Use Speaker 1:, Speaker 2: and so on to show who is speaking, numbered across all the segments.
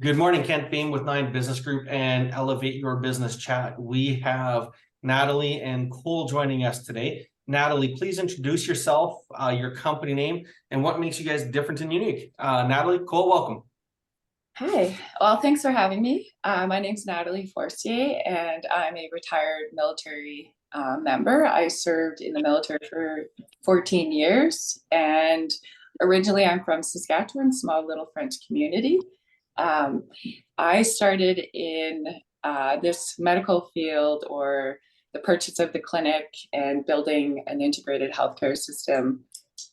Speaker 1: Good morning, Kent Beam with Nine Business Group and Elevate Your Business Chat. We have Natalie and Cole joining us today. Natalie, please introduce yourself, your company name, and what makes you guys different and unique. Natalie, Cole, welcome.
Speaker 2: Hi, well, thanks for having me. My name's Natalie Forcier, and I'm a retired military member. I served in the military for 14 years, and originally I'm from Saskatchewan, small little French community. Um, I started in this medical field, or the purchase of the clinic and building an integrated healthcare system,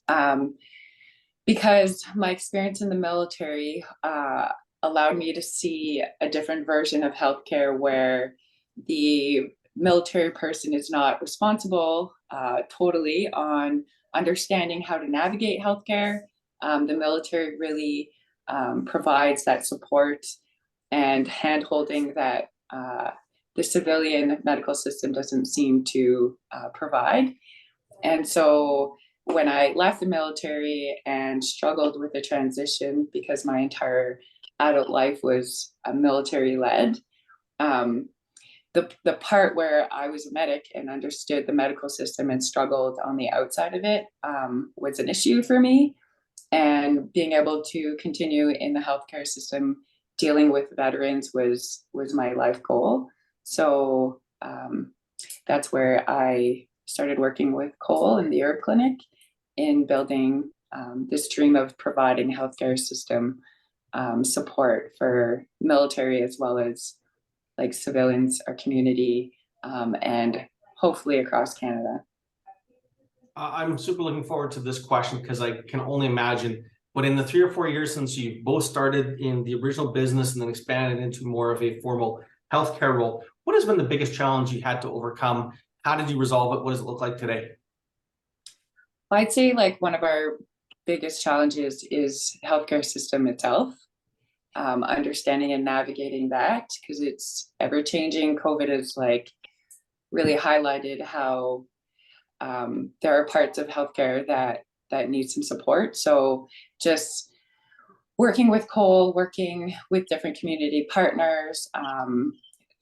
Speaker 2: um, because my experience in the military allowed me to see a different version of healthcare where the military person is not responsible totally on understanding how to navigate healthcare. The military really provides that support and handholding that the civilian medical system doesn't seem to provide. And so when I left the military and struggled with the transition because my entire adult life was military led, um, the part where I was a medic and understood the medical system and struggled on the outside of it was an issue for me. And being able to continue in the healthcare system dealing with veterans was my life goal. So that's where I started working with Cole in the Herb Clinic in building this dream of providing healthcare system support for military as well as like civilians, our community, and hopefully across Canada.
Speaker 1: I'm super looking forward to this question because I can only imagine, but in the 3 or 4 years since you both started in the original business and then expanded into more of a formal healthcare role, what has been the biggest challenge you had to overcome? How did you resolve it? What does it look like today?
Speaker 2: I'd say like one of our biggest challenges is healthcare system itself, understanding and navigating that because it's ever changing. COVID has like really highlighted how there are parts of healthcare that need some support. So just working with Cole, working with different community partners,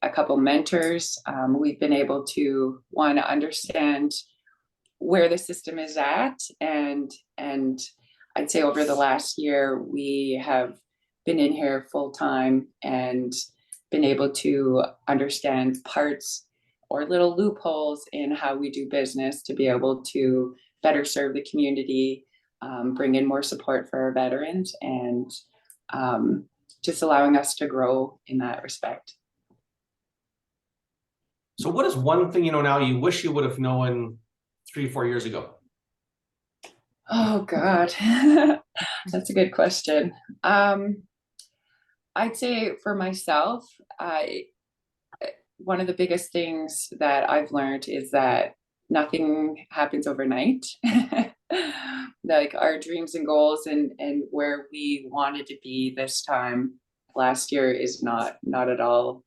Speaker 2: a couple mentors, we've been able to want to understand where the system is at, and I'd say over the last year we have been in here full time and been able to understand parts or little loopholes in how we do business to be able to better serve the community, bring in more support for our veterans, and just allowing us to grow in that respect.
Speaker 1: So what is one thing you know now you wish you would have known 3 or 4 years ago?
Speaker 2: Oh God, that's a good question. I'd say for myself, one of the biggest things that I've learned is that nothing happens overnight. Like our dreams and goals and where we wanted to be this time last year is not at all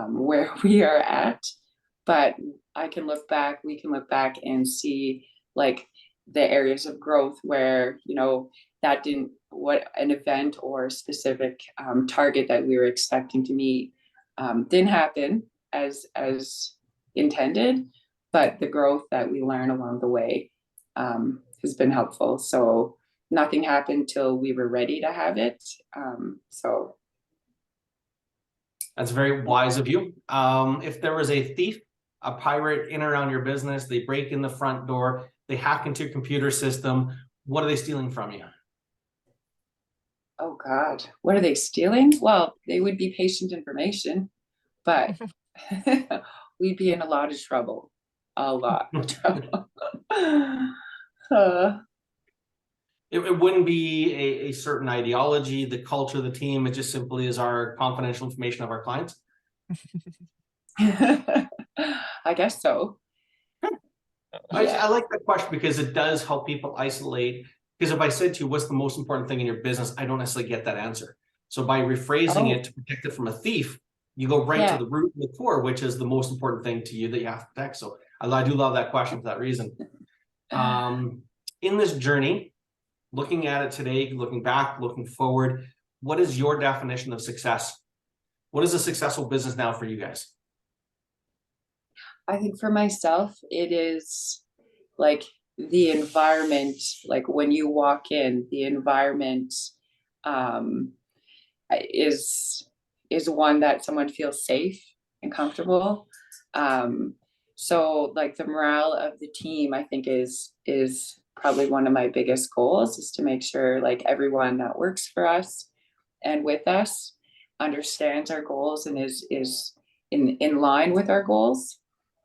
Speaker 2: where we are at. But we can look back and see like the areas of growth where, that didn't, what an event or specific target that we were expecting to meet didn't happen as intended, but the growth that we learn along the way has been helpful. So nothing happened till we were ready to have it. So
Speaker 1: That's very wise of you. If there was a thief, a pirate in around your business, they break in the front door, they hack into your computer system, what are they stealing from you?
Speaker 2: oh God, what are they stealing? Well, they would be patient information, but we'd be in a lot of trouble. A lot of trouble. Uh,
Speaker 1: It wouldn't be a certain ideology, the culture of the team. It just simply is our confidential information of our clients.
Speaker 2: I guess so.
Speaker 1: I like that question because it does help people isolate. Because if I said to you, what's the most important thing in your business? I don't necessarily get that answer. So by rephrasing it to protect it from a thief, you go right to the root and the core, which is the most important thing to you that you have to protect. So I do love that question for that reason. In this journey, looking at it today, looking back, looking forward, what is your definition of success? What is a successful business now for you guys?
Speaker 2: I think for myself, it is like the environment, like when you walk in, the environment um, is one that someone feels safe and comfortable. Um, so like the morale of the team, I think is probably one of my biggest goals, is to make sure like everyone that works for us and with us understands our goals and is in line with our goals.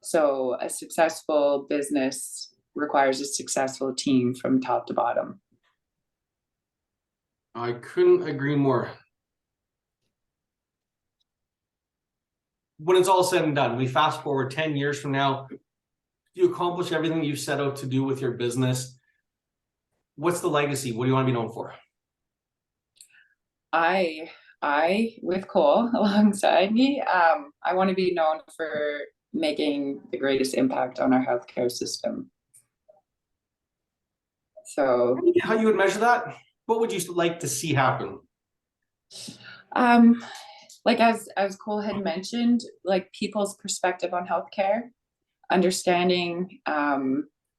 Speaker 2: So a successful business requires a successful team from top to bottom.
Speaker 1: I couldn't agree more. When it's all said and done, we fast forward 10 years from now, you accomplish everything you set out to do with your business. What's the legacy? What do you want to be known for?
Speaker 2: I with Cole alongside me, I want to be known for making the greatest impact on our healthcare system. So,
Speaker 1: how you would measure that? What would you like to see happen?
Speaker 2: like as Cole had mentioned, like people's perspective on healthcare, understanding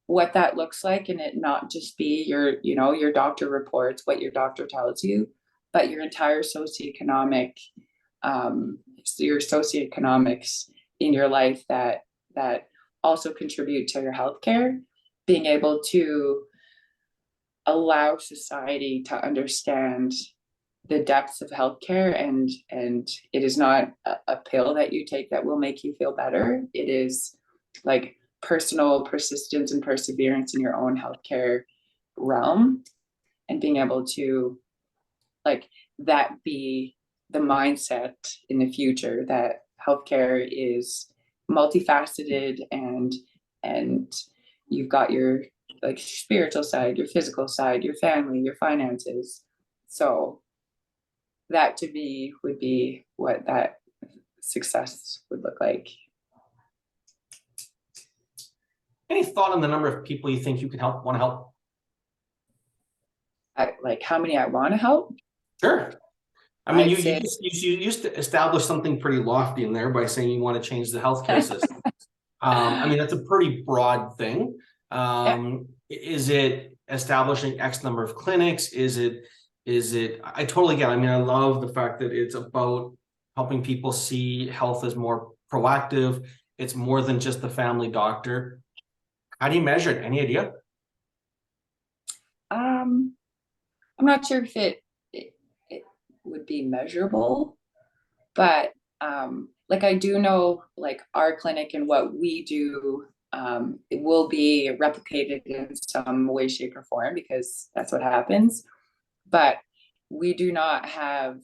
Speaker 2: what that looks like, and it not just be your doctor reports, what your doctor tells you, but your entire socioeconomic your socioeconomics in your life that also contribute to your healthcare, being able to allow society to understand the depths of healthcare, and it is not a pill that you take that will make you feel better. It is like personal persistence and perseverance in your own healthcare realm, and being able to like that be the mindset in the future, that healthcare is multifaceted, and you've got your like spiritual side, your physical side, your family, your finances. So that to me would be what that success would look like.
Speaker 1: Any thought on the number of people you think you can help, want to help?
Speaker 2: Like how many I want to help?
Speaker 1: Sure. I mean,
Speaker 2: I'd
Speaker 1: you
Speaker 2: say
Speaker 1: used to establish something pretty lofty in there by saying you want to change the healthcare system. I mean, that's a pretty broad thing. Is it establishing X number of clinics? Is it, I totally get it. I mean, I love the fact that it's about helping people see health as more proactive. It's more than just the family doctor. How do you measure it? Any idea?
Speaker 2: I'm not sure if it would be measurable, but like I do know like our clinic and what we do, it will be replicated in some way, shape, or form, because that's what happens. But we do not have,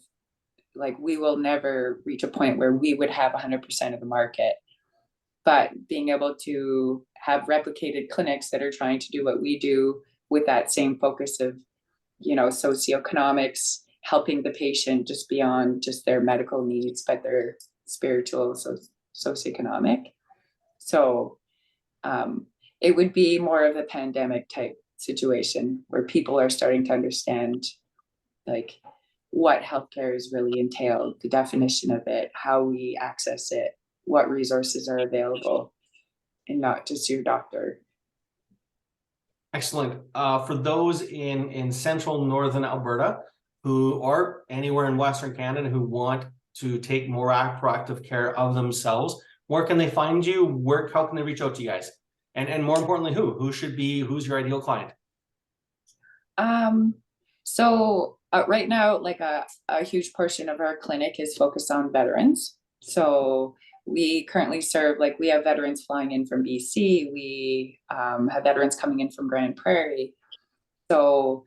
Speaker 2: like, we will never reach a point where we would have 100% of the market. But being able to have replicated clinics that are trying to do what we do with that same focus of, socioeconomics, helping the patient just beyond just their medical needs, but their spiritual, socioeconomic. So it would be more of a pandemic type situation where people are starting to understand like what healthcare is really entailed, the definition of it, how we access it, what resources are available, and not just your doctor.
Speaker 1: Excellent. For those in central northern Alberta who, or anywhere in Western Canada, who want to take more proactive care of themselves, where can they find you? How can they reach out to you guys? And more importantly, who's your ideal client?
Speaker 2: So right now, like a huge portion of our clinic is focused on veterans. So we currently serve, like we have veterans flying in from BC. We have veterans coming in from Grand Prairie. So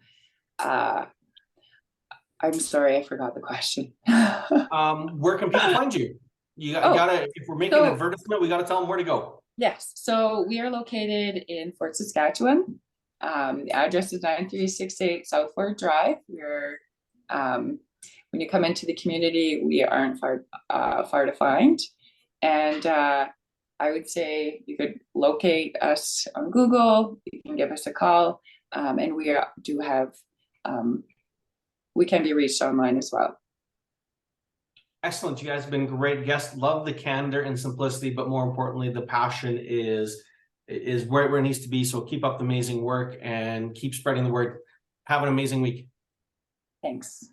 Speaker 2: I'm sorry, I forgot the question.
Speaker 1: Where can people find you? You gotta, if we're making an advertisement, we gotta tell them where to go.
Speaker 2: Yes, so we are located in Fort Saskatchewan. The address is 9368 South Fort Drive. We're when you come into the community, we aren't far to find. And I would say you could locate us on Google. You can give us a call, and we do have we can be reached online as well.
Speaker 1: Excellent. You guys have been great guests. Love the candor and simplicity, but more importantly, the passion is where it needs to be. So keep up the amazing work and keep spreading the word. Have an amazing week.
Speaker 2: Thanks.